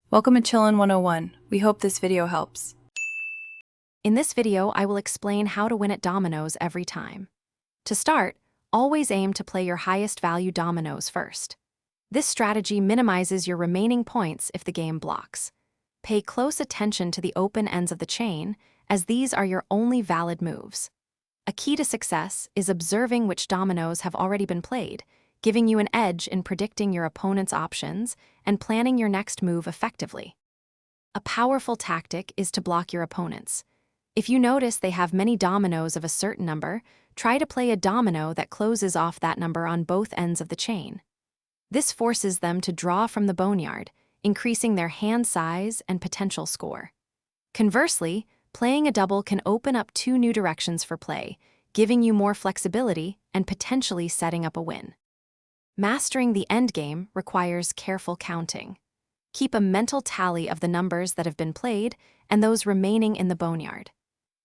Welcome to Chillin' 101. We hope this video helps. In this video, I will explain how to win at Dominoes every time. To start, always aim to play your highest value dominoes first. This strategy minimizes your remaining points if the game blocks. Pay close attention to the open ends of the chain, as these are your only valid moves. A key to success is observing which dominoes have already been played, giving you an edge in predicting your opponent's options and planning your next move effectively. A powerful tactic is to block your opponents. If you notice they have many dominoes of a certain number, try to play a domino that closes off that number on both ends of the chain. This forces them to draw from the boneyard, increasing their hand size and potential score. Conversely, playing a double can open up two new directions for play, giving you more flexibility and potentially setting up a win. Mastering the endgame requires careful counting. Keep a mental tally of the numbers that have been played and those remaining in the boneyard.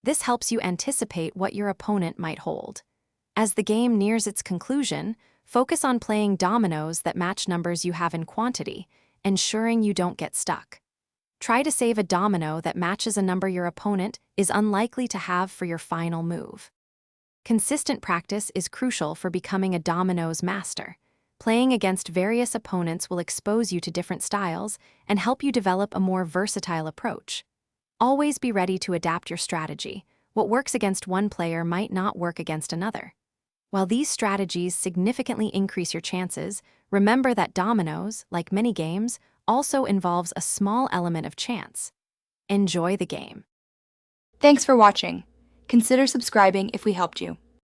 This helps you anticipate what your opponent might hold. As the game nears its conclusion, focus on playing dominoes that match numbers you have in quantity, ensuring you don't get stuck. Try to save a domino that matches a number your opponent is unlikely to have for your final move. Consistent practice is crucial for becoming a dominoes master. Playing against various opponents will expose you to different styles and help you develop a more versatile approach. Always be ready to adapt your strategy. What works against one player might not work against another. While these strategies significantly increase your chances, remember that dominoes, like many games, also involves a small element of chance. Enjoy the game. Thanks for watching. Consider subscribing if we helped you.